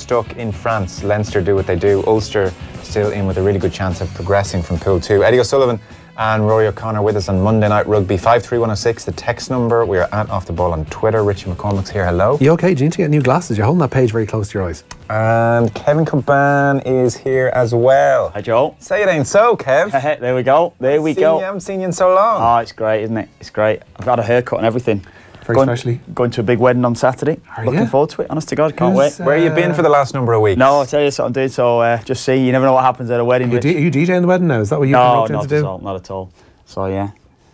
stuck in France. Leinster do what they do. Ulster still in with a really good chance of progressing from Pool 2. Eddie O'Sullivan and Rory O'Connor with us on Monday Night Rugby. 53106, the text number. We are at Off the Ball on Twitter. Richie McCormack's here. Hello. You okay? Do you need to get new glasses? You're holding that page very close to your eyes. And Kevin Kilbane is here as well. Hi, Joel. Say it ain't so, Kev. There we go. There we go. I haven't seen you in so long. Oh, it's great, isn't it? It's great. I've had a haircut and everything. Very especially. Going to a big wedding on Saturday. Looking forward to it, honest to God, can't wait. Where have you been for the last number of weeks? No, I'll tell you what I'm doing, so just see, you never know what happens at a wedding. Are you DJing the wedding now? Is that what you've been roped in to do? No, not at all. So, yeah.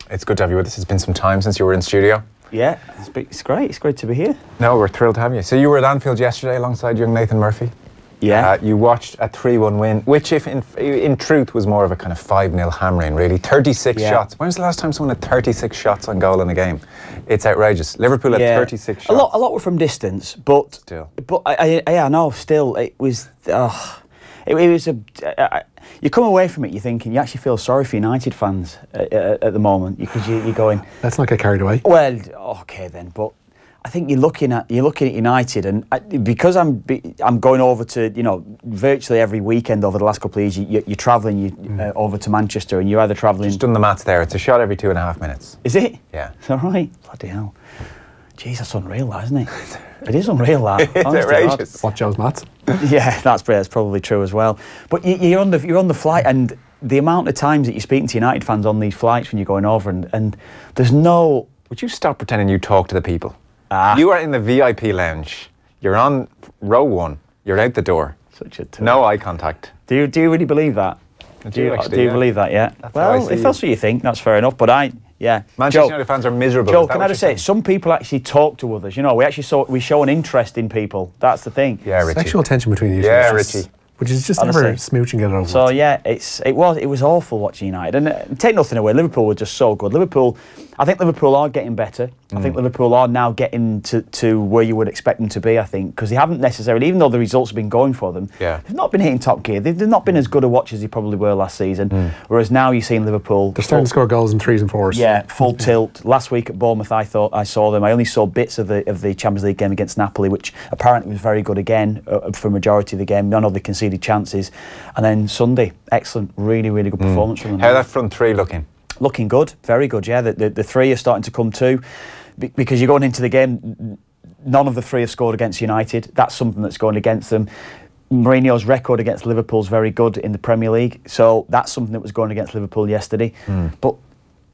It's good to have you with us. It's been some time since you were in studio. Yeah, it's great. It's great to be here. No, we're thrilled to have you. So you were at Anfield yesterday alongside young Nathan Murphy. Yeah. You watched a 3-1 win, which if in truth was more of a kind of 5-0 hammering, really. 36 shots. When was the last time someone had 36 shots on goal in a game? It's outrageous. Liverpool had 36 shots. A lot were from distance, but still. But I know. Still, it was. It was a. You come away from it, you're thinking you actually feel sorry for United fans at the moment because you're going. Let's not get carried away. Well, okay then, but I think you're looking at United, and because I'm going over to virtually every weekend over the last couple of years, you're travelling over to Manchester, and you're either travelling. Just done the maths there. It's a shot every 2.5 minutes. Is it? Yeah. Is that right? Bloody hell. Jeez, that's unreal, that, isn't it? It is unreal, that. It's outrageous. What, Joe's maths? Yeah, that's probably true as well. But you're on the flight, and the amount of times that you're speaking to United fans on these flights when you're going over, and there's no. Would you stop pretending you talk to the people? You are in the VIP lounge. You're on row 1. You're out the door. Such a tool. No eye contact. Do you really believe that? Do you believe that? Yeah. Well, if that's what you think, that's fair enough. But Manchester United fans are miserable. Joe, can I just say, some people actually talk to others. We show an interest in people. That's the thing. Yeah, Richie. Sexual tension between you two. Yeah, Richie. Which is just never smooch and get it over. So yeah, it was awful watching United, and take nothing away. Liverpool were just so good. I think Liverpool are getting better. I think Liverpool are now getting to where you would expect them to be. I think because they haven't necessarily, even though the results have been going for them, they've not been hitting top gear. They've not been as good a watch as they probably were last season. Whereas now you're seeing Liverpool. They're starting to score goals in 3s and 4s. Yeah, full tilt. Last week at Bournemouth, I thought I saw them. I only saw bits of the Champions League game against Napoli, which apparently was very good again for a majority of the game. None of the conceded chances. And then Sunday, excellent, really, really good performance from them. How are that front three looking? Looking good, very good, yeah. The three are starting to come too, because you're going into the game, none of the three have scored against United. That's something that's going against them. Mourinho's record against Liverpool is very good in the Premier League, so that's something that was going against Liverpool yesterday. But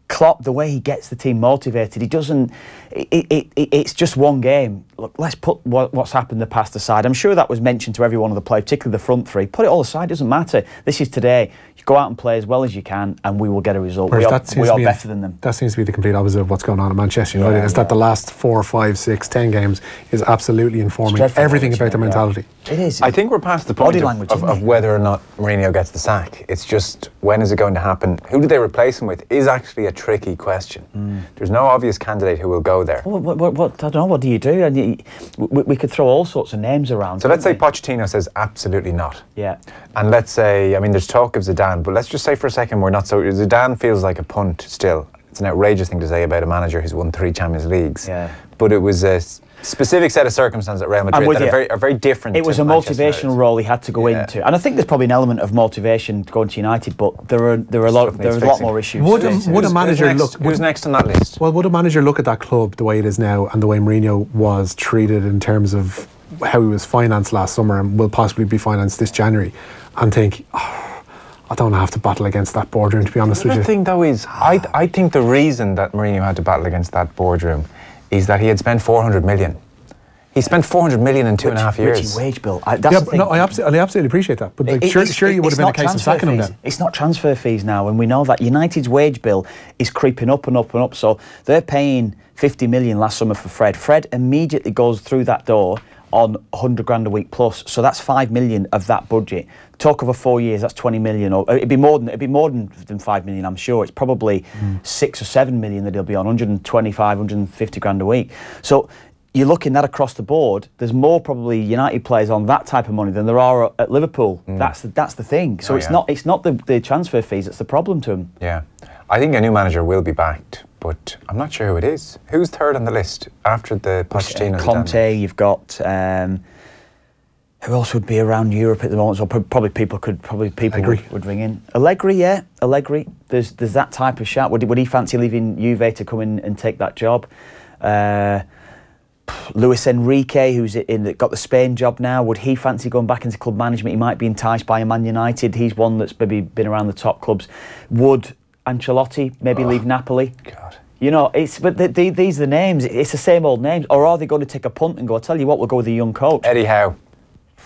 Klopp, the way he gets the team motivated, he doesn't. It's just one game. Look, let's put what's happened in the past aside. I'm sure that was mentioned to every one of the players, particularly the front three. Put it all aside. It doesn't matter. This is today. You go out and play as well as you can, and we will get a result. We are better than them. That seems to be the complete opposite of what's going on at Manchester United. Is that the last 4, 5, 6, 10 games is absolutely informing everything about their mentality. It is. I think we're past the point of whether or not Mourinho gets the sack. It's just, when is it going to happen? Who do they replace him with is actually a tricky question. There's no obvious candidate who will go there. What I don't know. What do you do? And we could throw all sorts of names around. So let's say Pochettino says absolutely not. Yeah. And let's say, I mean, there's talk of Zidane, but let's just say for a second we're not so. Zidane feels like a punt still. It's an outrageous thing to say about a manager who's won 3 Champions Leagues. Yeah. But it was a specific set of circumstances at Real Madrid that are very different. It was a motivational role he had to go into, and I think there's probably an element of motivation going to United, but there are a lot more issues. Would a manager look? Who's next on that list? Well, would a manager look at that club the way it is now and the way Mourinho was treated in terms of how he was financed last summer and will possibly be financed this January, and think, I don't have to battle against that boardroom, to be honest with you. The thing though is, I think the reason that Mourinho had to battle against that boardroom is that he had spent 400 million. He spent 400 million in 2.5 years. Richie, wage bill. I absolutely appreciate that. But surely it would have been a case of sacking him then. It's not transfer fees now, and we know that United's wage bill is creeping up and up and up. So they're paying 50 million last summer for Fred. Fred immediately goes through that door on 100 grand a week plus. So that's 5 million of that budget. Talk over 4 years, that's 20 million. Or it'd be more than 5 million, I'm sure. It's probably 6 or 7 million that he'll be on, 125, 150 grand a week. So you're looking at across the board, there's more probably United players on that type of money than there are at Liverpool. That's the thing. So it's not the transfer fees that's the problem to him. Yeah. I think a new manager will be backed, but I'm not sure who it is. Who's third on the list after the Pochettino? Conte, you've got Who else would be around Europe at the moment? So probably people would ring in. Allegri, yeah, Allegri. There's that type of shout. Would he fancy leaving Juve to come in and take that job? Luis Enrique, who's got the Spain job now, would he fancy going back into club management? He might be enticed by a Man United. He's one that's maybe been around the top clubs. Would Ancelotti maybe leave Napoli? God. You know, these are the names. It's the same old names. Or are they going to take a punt and go, I tell you what, we'll go with a young coach? Eddie Howe.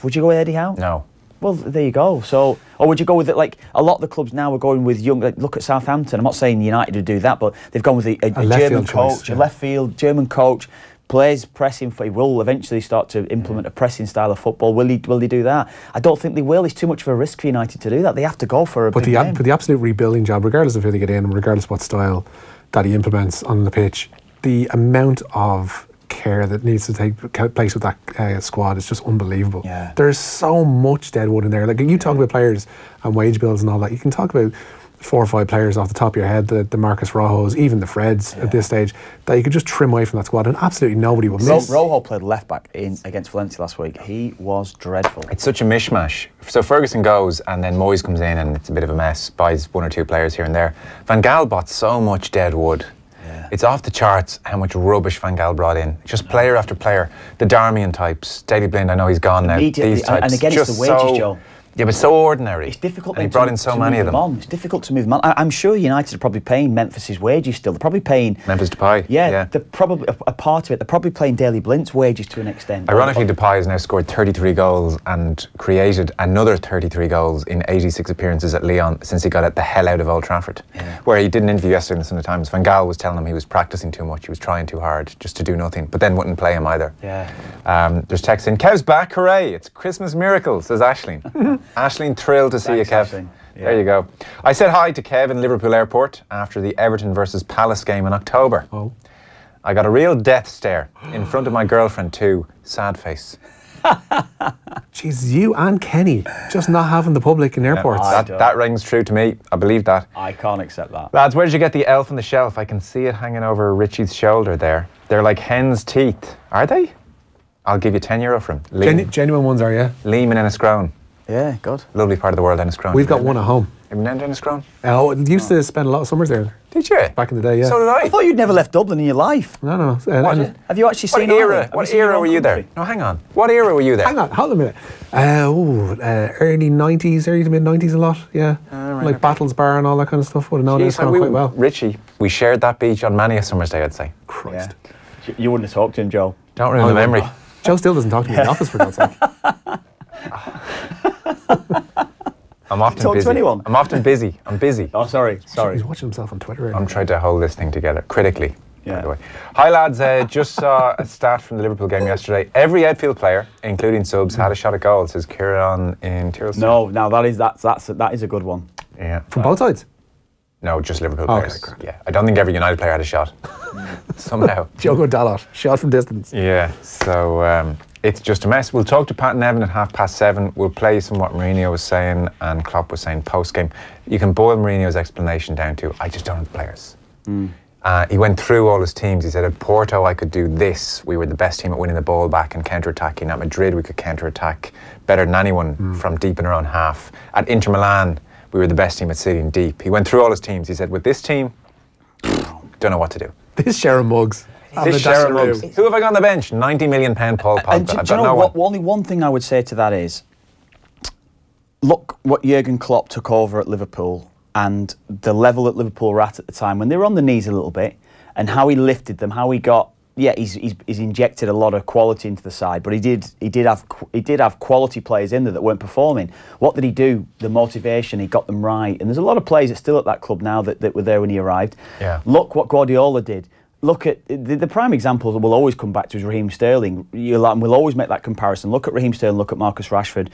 Would you go with Eddie Howe? No. Well, there you go. So, or would you go with it? Like a lot of the clubs now are going with young. Like, look at Southampton. I'm not saying United would do that, but they've gone with a German coach, a left field German coach. Plays pressing. He will eventually start to implement a pressing style of football. Will he do that? I don't think they will. It's too much of a risk for United to do that. They have to go for a big game. But the absolute rebuilding job, regardless of who they get in, and regardless of what style that he implements on the pitch, the amount of care that needs to take place with that squad is just unbelievable. Yeah. There's so much dead wood in there. Like, you talk about players and wage bills and all that, you can talk about 4 or 5 players off the top of your head, the Marcus Rojos, even the Freds at this stage, that you could just trim away from that squad and absolutely nobody would miss. Rojo played left back against Valencia last week. He was dreadful. It's such a mishmash. So Ferguson goes and then Moyes comes in and it's a bit of a mess, buys 1 or 2 players here and there. Van Gaal bought so much dead wood. Yeah. It's off the charts how much rubbish Van Gaal brought in. Just player after player. The Darmian types, Daley Blind, I know he's gone now. These types. And again, it's the wages, Joe. Yeah, but so ordinary. It's difficult. And he brought in so many of them. It's difficult to move them on. I'm sure United are probably paying Memphis's wages still. They're probably paying Memphis Depay. Yeah, they're probably a part of it. They're probably playing Daley Blint's wages to an extent. Ironically, Depay has now scored 33 goals and created another 33 goals in 86 appearances at Lyon since he got the hell out of Old Trafford. Yeah. Where he did an interview yesterday in the Sunday Times. Van Gaal was telling him he was practicing too much. He was trying too hard just to do nothing, but then wouldn't play him either. Yeah. There's text in. Kev's back, hooray! It's Christmas miracle, says Aisling. Aisling, thrilled to see you, Kev. Yeah. There you go. I said hi to Kev in Liverpool Airport after the Everton versus Palace game in October. Oh. I got a real death stare in front of my girlfriend too. Sad face. Jeez, you and Kenny just not having the public in airports. That rings true to me. I believe that. I can't accept that. Lads, where did you get the elf on the shelf? I can see it hanging over Richie's shoulder there. They're like hen's teeth. Are they? I'll give you €10 for them. Genuine ones are, yeah. Liam in Enniscrone. Yeah, good. Lovely part of the world, Enniscrone. We've got one at home. Have you been down to Enniscrone? Oh, used to spend a lot of summers there. Did you? Back in the day, yeah. So did I. I thought you'd never left Dublin in your life. No. Have you actually seen What era were you there? No, hang on. What era were you there? Hang on, hold a minute. Early 90s, early to mid 90s a lot, yeah. Right, like Battles Bar and all that kind of stuff. Would have known Enniscrone quite well. Richie, we shared that beach on many a summer's day, I'd say. Christ. Yeah. You wouldn't have talked to him, Joe. Don't ruin the memory. Joe still doesn't talk to me in the office, for God's sake. I'm often talk busy. To anyone? I'm often busy. I'm busy. Oh, sorry. He's watching himself on Twitter. I'm trying to hold this thing together critically. Yeah. By the way. Hi lads, just saw a stat from the Liverpool game yesterday. Every outfield player, including subs, had a shot at goal. Says Kieran in Tirlestone. No, that is a good one. Yeah. From both sides? No, just Liverpool players. Okay, yeah. I don't think every United player had a shot. Somehow. Diogo Dalot, shot from distance. Yeah. So it's just a mess. We'll talk to Pat and Evan at 7:30. We'll play some what Mourinho was saying and Klopp was saying post-game. You can boil Mourinho's explanation down to, I just don't have the players. He went through all his teams. He said, at Porto, I could do this. We were the best team at winning the ball back and counter-attacking. At Madrid, we could counter-attack better than anyone from deep in our own half. At Inter Milan, we were the best team at sitting deep. He went through all his teams. He said, with this team, don't know what to do. This Sharon Muggs. This Sharon Muggs. Who have I got on the bench? £90 million Paul Pogba. Do you know what? Only one thing I would say to that is, look what Jurgen Klopp took over at Liverpool and the level that Liverpool were at the time when they were on the knees a little bit, and how he lifted them, how he got. Yeah, he's injected a lot of quality into the side, but he did have quality players in there that weren't performing. What did he do? The motivation, he got them right, and there's a lot of players that still at that club now that were there when he arrived. Yeah. Look what Guardiola did. Look at the prime example that we'll always come back to is Raheem Sterling. We'll always make that comparison. Look at Raheem Sterling. Look at Marcus Rashford.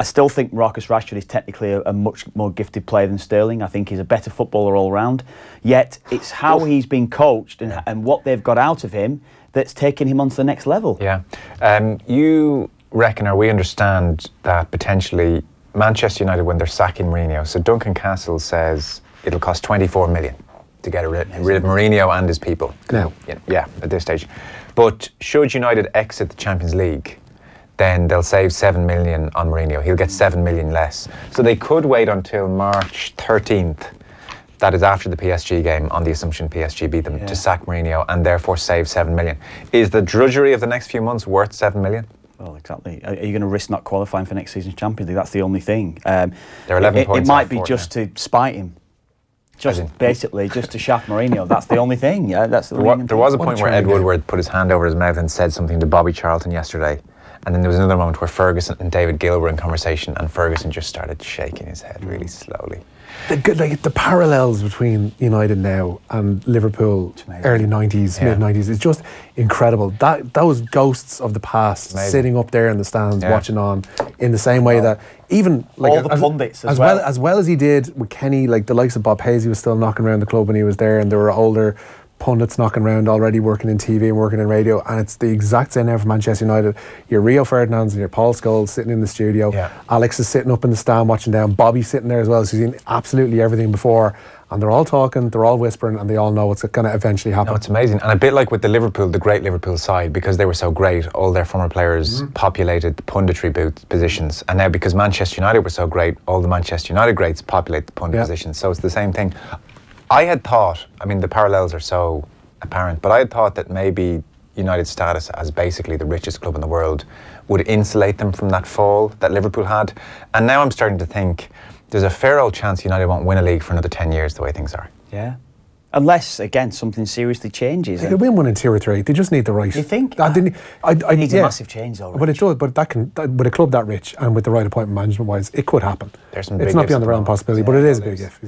I still think Marcus Rashford is technically a much more gifted player than Sterling. I think he's a better footballer all round. Yet it's how he's been coached and what they've got out of him that's taken him on to the next level. Yeah. You reckon, or we understand, that potentially Manchester United, when they're sacking Mourinho, so Duncan Castle says it'll cost 24 million to get rid of Mourinho and his people. No. Yeah, at this stage. But should United exit the Champions League, then they'll save 7 million on Mourinho. He'll get 7 million less. So they could wait until March 13th, that is after the PSG game, on the assumption PSG beat them, to sack Mourinho and therefore save 7 million. Is the drudgery of the next few months worth 7 million? Well, exactly. Are you going to risk not qualifying for next season's Champions League? That's the only thing. They're 11 points. It might be just to spite him. Basically, just to shaft Mourinho. That's the only thing. Yeah, that's there was a point where Ed Woodward put his hand over his mouth and said something to Bobby Charlton yesterday. And then there was another moment where Ferguson and David Gill were in conversation, and Ferguson just started shaking his head really slowly. The parallels between United now and Liverpool early 90s, mid 90s is just incredible. Those ghosts of the past sitting up there in the stands watching on, in the same way that even like all the pundits as well as he did with Kenny, like the likes of Bob Paisley was still knocking around the club when he was there, and there were older pundits knocking around already, working in TV and working in radio, and it's the exact same now for Manchester United. Your Rio Ferdinands and your Paul Scholes sitting in the studio. Alex is sitting up in the stand watching down. Bobby's sitting there as well, so he's seen absolutely everything before, and they're all talking, they're all whispering, and they all know what's going to eventually happen. No, it's amazing. And a bit like with the great Liverpool side, because they were so great, all their former players populated the punditry positions, and now because Manchester United were so great, all the Manchester United greats populate the pundit positions. So it's the same thing. I had thought, I mean, the parallels are so apparent, but I had thought that maybe United's status as basically the richest club in the world would insulate them from that fall that Liverpool had. And now I'm starting to think there's a fair old chance United won't win a league for another 10 years the way things are. Yeah. Unless, again, something seriously changes. They could win 1 in 2 or 3. They just need the right. You think? It needs a massive change, though. But it does. But with a club that rich and with the right appointment management-wise, it could happen. It's not beyond the realm of possibility, but it is a big if.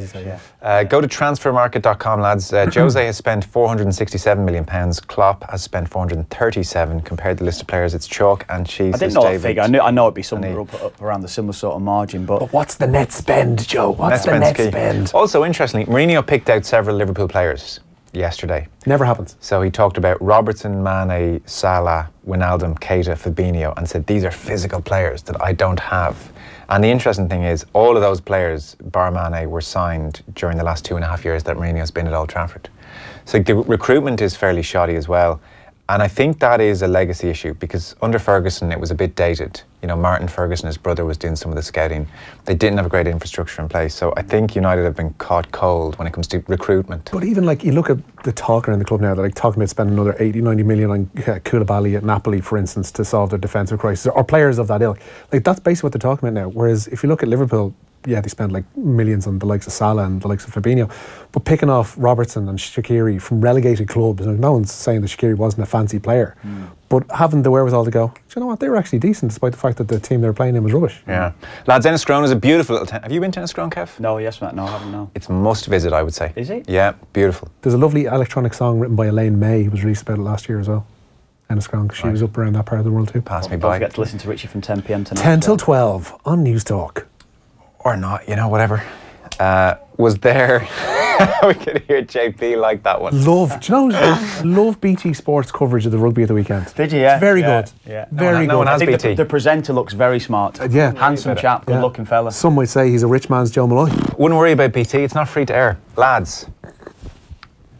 Go to transfermarket.com, lads. Jose has spent £467 million. Klopp has spent 437. Compared to the list of players, it's chalk and cheese. I didn't know that figure. I know it'd be somewhere up around the similar sort of margin. But what's the net spend, Joe? What's the net spend? Also, interestingly, Mourinho picked out several Liverpool players yesterday. Never happens. So he talked about Robertson, Mane, Salah, Wijnaldum, Keita, Fabinho, and said these are physical players that I don't have. And the interesting thing is, all of those players, bar Mane, were signed during the last 2.5 years that Mourinho's been at Old Trafford. So the recruitment is fairly shoddy as well. And I think that is a legacy issue, because under Ferguson it was a bit dated. Martin Ferguson, his brother, was doing some of the scouting. They didn't have a great infrastructure in place. So I think United have been caught cold when it comes to recruitment. But even you look at the talk around the club now, they're talking about spending another 80-90 million on Koulibaly at Napoli, for instance, to solve their defensive crisis, or players of that ilk. That's basically what they're talking about now. Whereas if you look at Liverpool, they spend millions on the likes of Salah and the likes of Fabinho, but picking off Robertson and Shaqiri from relegated clubs, no one's saying that Shaqiri wasn't a fancy player, but having the wherewithal to go, do you know what, they were actually decent despite the fact that the team they were playing in was rubbish. Yeah. Lads, Enniscrone is a beautiful little town. Have you been to Enniscrone, Kev? No, yes, Matt, no, I haven't, no. It's a must visit, I would say. Is it? Yeah, beautiful. There's a lovely electronic song written by Elaine May, who was released about it last year as well. Enniscrone, because she was up around that part of the world too. Pass me Don't by. forget to listen to Richie from 10 p.m. tonight. 10 till 12 on News Talk. Or not, whatever. Was there... we could hear JP like that one. Love BT Sports coverage of the rugby at the weekend. Did you? Yeah. It's very good. Yeah. Very good. No one has BT. The presenter looks very smart. Handsome chap, good looking fella. Some might say he's a rich man's Joe Molloy. Wouldn't worry about BT, it's not free to air. Lads,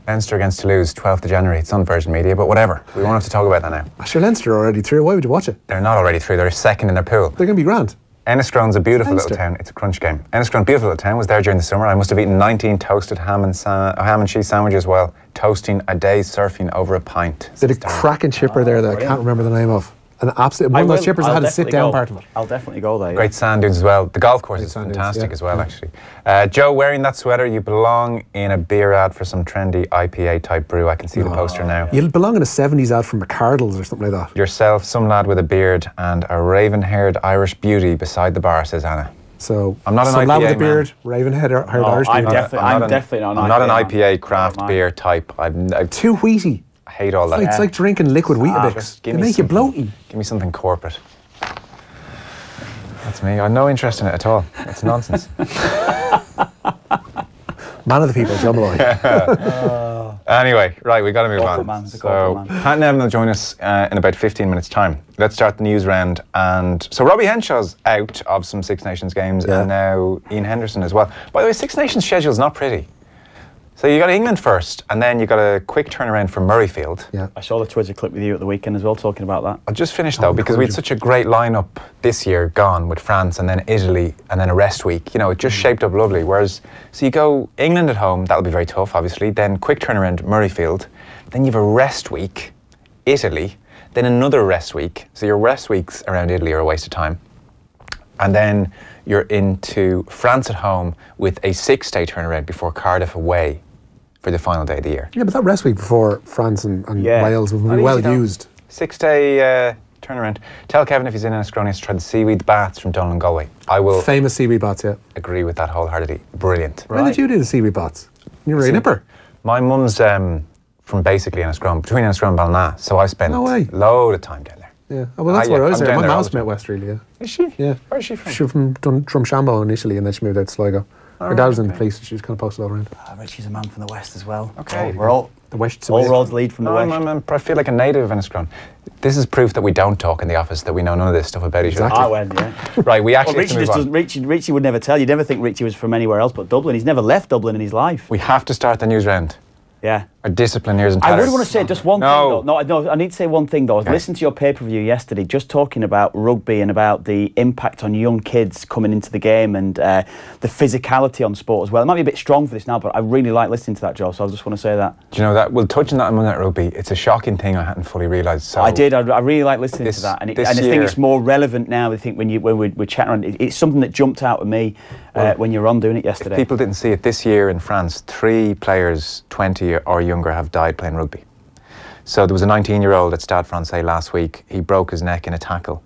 Leinster against Toulouse, 12th of January. It's on Virgin Media, but whatever. We won't have to talk about that now. Sure, Leinster are already through. Why would you watch it? They're not already through. They're second in their pool. They're going to be grand. Enniscrone's a beautiful little town. It's a crunch game. Enniscrone, beautiful little town. Was there during the summer. I must have eaten 19 toasted ham and cheese sandwiches while toasting a day's surfing over a pint. There's a cracking chipper there that I can't remember the name of. An absolute one of those chippers that had a sit-down part of it. I'll definitely go there. Great sand dunes as well. The golf course is fantastic as well, actually. Joe, wearing that sweater, you belong in a beer ad for some trendy IPA type brew. I can see the poster now. You'll belong in a 70s ad from McCardle's or something like that. Yourself, some lad with a beard, and a raven-haired Irish beauty beside the bar, says Anna. So I'm not an some IPA lad with a beard, man. Raven-haired Irish I'm beauty. definitely not an IPA. I'm not an man. IPA craft beer type. I'm too wheaty. I hate all that. It's like drinking liquid Weetabix. They make you bloaty. Give me something corporate. That's me. I have no interest in it at all. It's nonsense. Man of the people, Joe Molloy. Anyway, right, we got to move on. Man, so, Pat and Evan will join us in about 15 minutes' time. Let's start the news round. And so, Robbie Henshaw's out of some Six Nations games, and now Ian Henderson as well. By the way, Six Nations schedule is not pretty. So you got England first, and then you got a quick turnaround from Murrayfield. Yeah. I saw the Twitter clip with you at the weekend as well, talking about that. I'll just finish though, because we had such a great lineup this year gone with France and then Italy and then a rest week. You know, it just shaped up lovely. Whereas, so you go England at home, that'll be very tough, obviously. Then quick turnaround, Murrayfield. Then you have a rest week, Italy. Then another rest week. So your rest weeks around Italy are a waste of time. And then you're into France at home with a 6-day turnaround before Cardiff away for the final day of the year. Yeah, but that rest week before France and Wales will be well used. 6-day turnaround. Tell Kevin if he's in Enniscrone to try the seaweed baths from Dublin and Galway. I will Famous seaweed baths, yeah. agree with that wholeheartedly. Brilliant. When did you do the seaweed baths? You were a nipper. My mum's from basically Enniscrone, between Enniscrone and Ballina, so I spent a load of time down there. Yeah, well, that's where I was there. My mom's from out west, really, yeah. Is she? Yeah. Where is she from? She was from Drumshambo initially, and then she moved out to Sligo. Her dad was in the police, and she was kind of posted all around. Richie's a man from the west as well. Okay. We're all the west. All roads lead from the west. I feel like a native of Enniscrone. This is proof that we don't talk in the office, that we know none of this stuff about each other. I went, yeah. Right, we actually have to move on. Richie would never tell you. You'd never think Richie was from anywhere else but Dublin. He's never left Dublin in his life. We have to start the news round. Yeah. Our discipline here is in I really want to say just one thing though. No, I need to say one thing though. I was Okay. listening to your pay-per-view yesterday, just talking about rugby and about the impact on young kids coming into the game and the physicality on sport as well. It might be a bit strong for this now, but I really like listening to that, Joe, so I just want to say that. Do you know that? We'll touch on that in Monday Night Rugby. It's a shocking thing I hadn't fully realised. So I did. I really like listening to that. And I think it's more relevant now, I think, when we're chatting around. It's something that jumped out at me when you were on doing it yesterday. If people didn't see it, this year in France, 3 players 20 or younger have died playing rugby. So there was a 19-year-old at Stade Francais last week. He broke his neck in a tackle.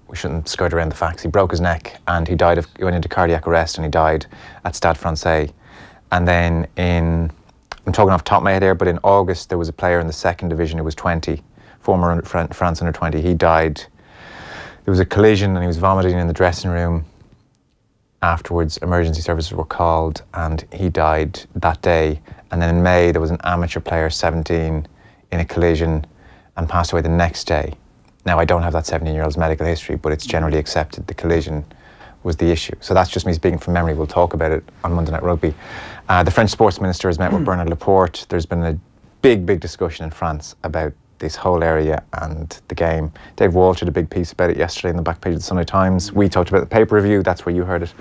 We shouldn't skirt around the facts. He broke his neck and he went into cardiac arrest and he died at Stade Francais. And then I'm talking off the top of my head here, but in August there was a player in the 2nd division who was 20, former France under 20. He died. There was a collision and he was vomiting in the dressing room. Afterwards, emergency services were called and he died that day. And then in May, there was an amateur player, 17, in a collision and passed away the next day. Now, I don't have that 17-year-old's medical history, but it's generally accepted the collision was the issue. So that's just me speaking from memory. We'll talk about it on Monday Night Rugby. The French sports minister has met with Bernard Laporte. There's been a big discussion in France about this whole area and the game. Dave Walsh did a big piece about it yesterday in the back page of the Sunday Times. We talked about the pay-per-view. That's where you heard it.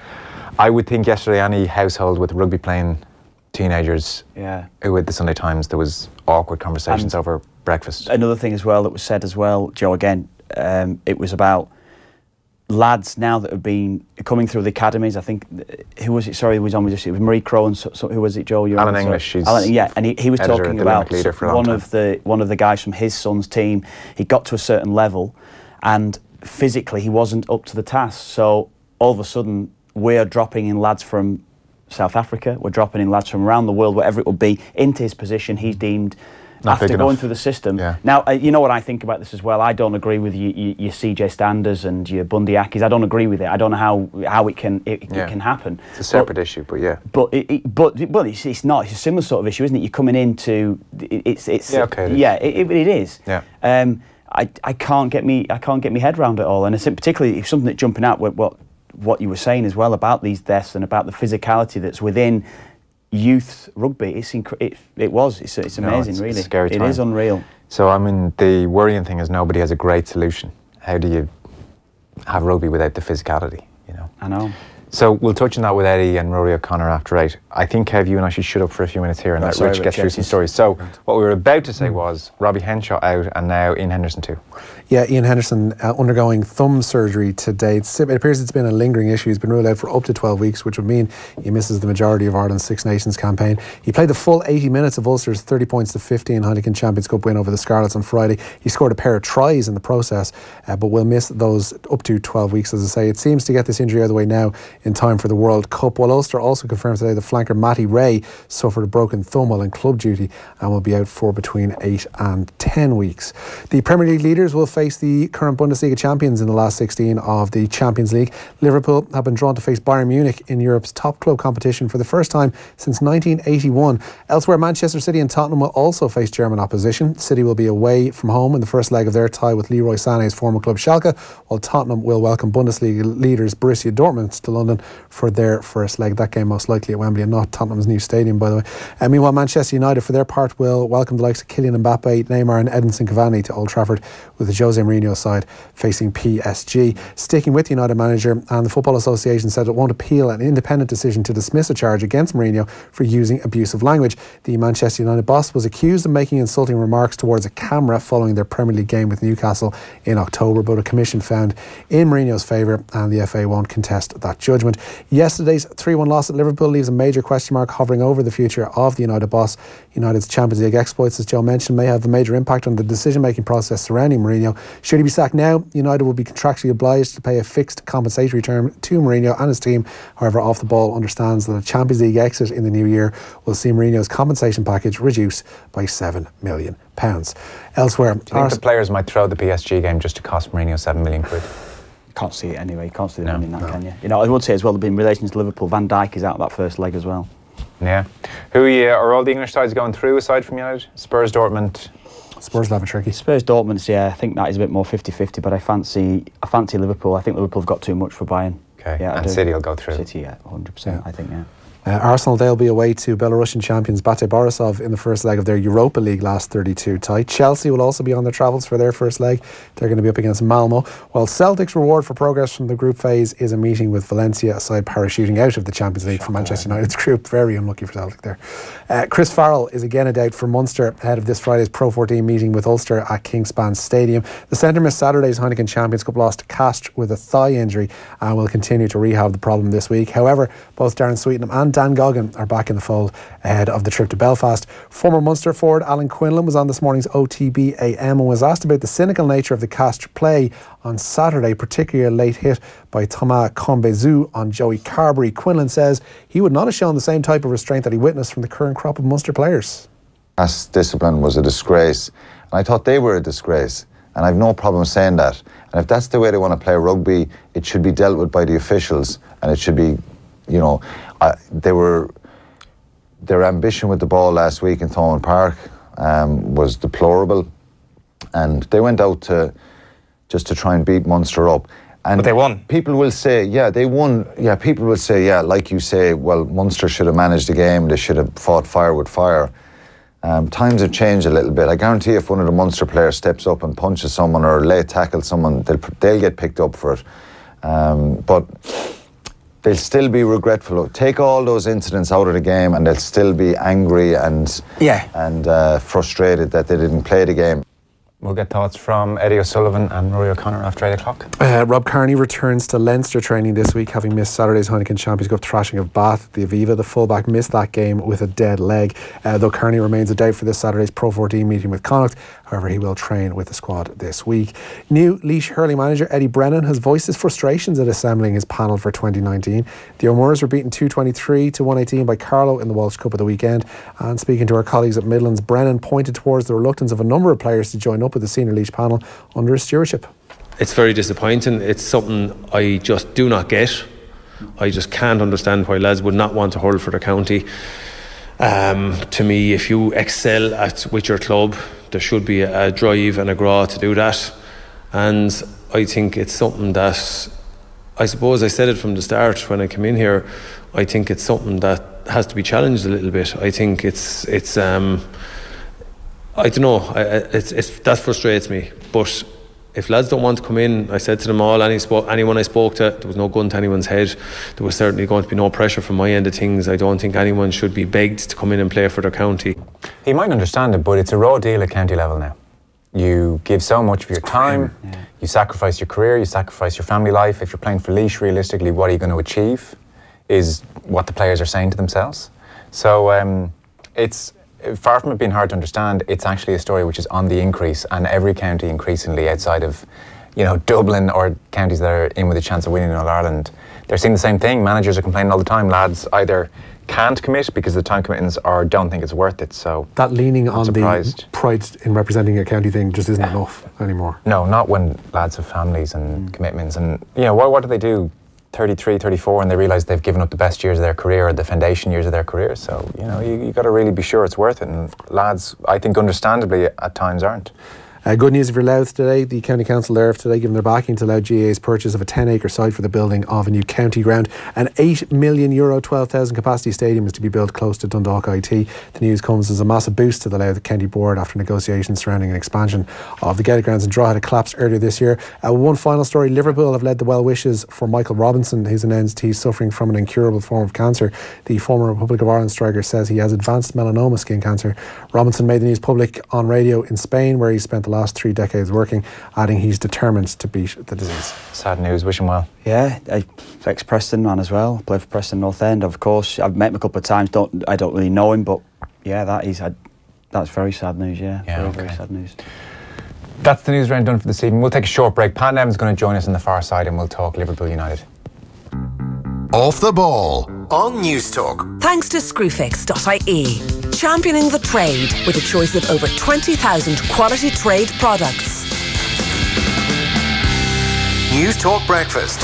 I would think yesterday any household with rugby playing teenagers who at the Sunday Times, there was awkward conversations over breakfast. Another thing as well that was said as well, Joe, again, it was about lads now that have been coming through the academies. I think, who was it? Sorry, it was Marie Crowe and who was it, Joe? Alan English. Yeah, and he was talking about one of the guys from his son's team. He got to a certain level and physically he wasn't up to the task. So all of a sudden we're dropping in lads from South Africa, we're dropping in lads from around the world, whatever it would be, into his position. He's deemed not after going through the system. Yeah. Now, you know what I think about this as well. I don't agree with your CJ Standers and your Bundy Akis. I don't agree with it. I don't know how it can happen. It's a separate issue, but yeah. But it's not. It's a similar sort of issue, isn't it? You're coming into it's yeah, okay. It is. Yeah. I can't get me head around it all, and it's particularly something that's jumping out with what you were saying as well about these deaths and about the physicality that's within youth rugby. It's amazing, really. It's a scary time. It is unreal. So I mean, the worrying thing is nobody has a great solution. How do you have rugby without the physicality? You know. I know. So we'll touch on that with Eddie and Rory O'Connor after 8. I think, Kev, you and I should shut up for a few minutes here and let Rich get through some stories. So what we were about to say was Robbie Henshaw out and now Ian Henderson too. Yeah, Ian Henderson undergoing thumb surgery today. It appears it's been a lingering issue. He's been ruled out for up to 12 weeks, which would mean he misses the majority of Ireland's Six Nations campaign. He played the full 80 minutes of Ulster's 30 points to 15 Heineken Champions Cup win over the Scarlets on Friday. He scored a pair of tries in the process, but will miss those up to 12 weeks, as I say. It seems to get this injury out of the way now in time for the World Cup. While Ulster also confirmed today the flanker Matty Ray suffered a broken thumb while in club duty and will be out for between 8 and 10 weeks. The Premier League leaders will face face the current Bundesliga champions in the last 16 of the Champions League. Liverpool have been drawn to face Bayern Munich in Europe's top club competition for the first time since 1981. Elsewhere, Manchester City and Tottenham will also face German opposition. City will be away from home in the first leg of their tie with Leroy Sané's former club Schalke, while Tottenham will welcome Bundesliga leaders Borussia Dortmund to London for their first leg. That game most likely at Wembley and not Tottenham's new stadium, by the way. Meanwhile, Manchester United for their part will welcome the likes of Kylian Mbappe, Neymar and Edinson Cavani to Old Trafford, with the Jose Mourinho side facing PSG. Sticking with United manager, and the Football Association said it won't appeal an independent decision to dismiss a charge against Mourinho for using abusive language. The Manchester United boss was accused of making insulting remarks towards a camera following their Premier League game with Newcastle in October, but a commission found in Mourinho's favour and the FA won't contest that judgment. Yesterday's 3-1 loss at Liverpool leaves a major question mark hovering over the future of the United boss. United's Champions League exploits, as Joe mentioned, may have a major impact on the decision-making process surrounding Mourinho. Should he be sacked now, United will be contractually obliged to pay a fixed compensatory term to Mourinho and his team. However, Off the Ball understands that a Champions League exit in the new year will see Mourinho's compensation package reduced by £7 million. Elsewhere, do you think the players might throw the PSG game just to cost Mourinho £7 million? Can't see it anyway. You can't see the money in that, can you? You know, I would say as well, in relation to Liverpool, Van Dijk is out of that first leg as well. Yeah. Who are all the English sides going through aside from United? Spurs, Dortmund. Spurs will have a tricky. Spurs, Dortmund, yeah, I think that is a bit more 50-50, but I fancy Liverpool. I think Liverpool have got too much for Bayern. Okay, yeah, and City will go through. City, yeah, 100%, I think, yeah. Arsenal, they'll be away to Belarusian champions Bate Borisov in the first leg of their Europa League last 32 tie. Chelsea will also be on their travels for their first leg. They're going to be up against Malmo. While Celtic's reward for progress from the group phase is a meeting with Valencia, a side parachuting out of the Champions League for Manchester United's group. Very unlucky for Celtic there. Chris Farrell is again a doubt for Munster ahead of this Friday's Pro 14 meeting with Ulster at Kingspan Stadium. The centre missed Saturday's Heineken Champions Cup loss to Castres with a thigh injury and will continue to rehab the problem this week. However, both Darren Sweetenham and Dan Goggin are back in the fold ahead of the trip to Belfast. Former Munster forward Alan Quinlan was on this morning's OTB AM and was asked about the cynical nature of the Castres play on Saturday, particularly a late hit by Thomas Combezu on Joey Carberry. Quinlan says he would not have shown the same type of restraint that he witnessed from the current crop of Munster players. Mass discipline was a disgrace, and I thought they were a disgrace, and I've no problem saying that. And if that's the way they want to play rugby, it should be dealt with by the officials, and it should be, you know, their ambition with the ball last week in Thomond Park was deplorable, and they went out to try and beat Munster up. And but they won. People will say, yeah, they won. Yeah, people will say, yeah, like you say, well, Munster should have managed the game. They should have fought fire with fire. Times have changed a little bit. I guarantee if one of the Munster players steps up and punches someone or late tackles someone, they'll get picked up for it. But they'll still be regretful. Take all those incidents out of the game and they'll still be angry and frustrated that they didn't play the game. We'll get thoughts from Eddie O'Sullivan and Rory O'Connor after 8 o'clock. Rob Kearney returns to Leinster training this week, having missed Saturday's Heineken Champions Cup thrashing of Bath at the Aviva. The fullback missed that game with a dead leg, though Kearney remains a doubt for this Saturday's Pro 14 meeting with Connacht. However, he will train with the squad this week. New Laois hurling manager Eddie Brennan has voiced his frustrations at assembling his panel for 2019. The O'Moores were beaten 223 to 118 by Carlow in the Walsh Cup at the weekend. And speaking to our colleagues at Midlands, Brennan pointed towards the reluctance of a number of players to join up with the senior Laois panel under his stewardship. It's very disappointing. It's something I just do not get. I just can't understand why lads would not want to hurl for the county. To me, if you excel with your club, there should be a drive and a graw to do that. And I think it's something that, I suppose I said it from the start when I came in here, I think it's something that has to be challenged a little bit. I think it's I don't know, that frustrates me. But if lads don't want to come in, I said to them all, anyone I spoke to, there was no gun to anyone's head. There was certainly going to be no pressure from my end of things. I don't think anyone should be begged to come in and play for their county. He might understand it, but it's a raw deal at county level now. You give so much of your time, you sacrifice your career, you sacrifice your family life. If you're playing for Laois, realistically, what are you going to achieve is what the players are saying to themselves. So it's far from it being hard to understand. It's actually a story which is on the increase, and every county increasingly outside of Dublin or counties that are in with a chance of winning All-Ireland, they're seeing the same thing. Managers are complaining all the time. Lads either can't commit because the time commitments or don't think it's worth it. So that leaning on the pride in representing a county thing just isn't enough anymore. No, not when lads have families and commitments. And what do they do? 33, 34, and they realise they've given up the best years of their career, or the foundation years of their career. So you got to really be sure it's worth it. And lads, I think, understandably, at times aren't. Good news for Louth today. The County Council there have today given their backing to Louth GAA's purchase of a 10-acre site for the building of a new county ground. An €8 million, 12,000 capacity stadium is to be built close to Dundalk IT. The news comes as a massive boost to the Louth County Board after negotiations surrounding an expansion of the Gaelic grounds in Drogheda had collapsed earlier this year. One final story. Liverpool have led the well wishes for Michael Robinson, who's announced he's suffering from an incurable form of cancer. The former Republic of Ireland striker says he has advanced melanoma skin cancer. Robinson made the news public on radio in Spain, where he spent the last 3 decades working, adding he's determined to beat the disease. Sad news, wish him well. Yeah, ex-Preston man as well, played for Preston North End, of course. I've met him a couple of times, I don't really know him, but yeah, that's very sad news, very sad news. That's the news round done for this evening. We'll take a short break. Pan Evans is going to join us on the far side and we'll talk Liverpool United. Off the Ball on News Talk. Thanks to Screwfix.ie, championing the trade with a choice of over 20,000 quality trade products. News Talk Breakfast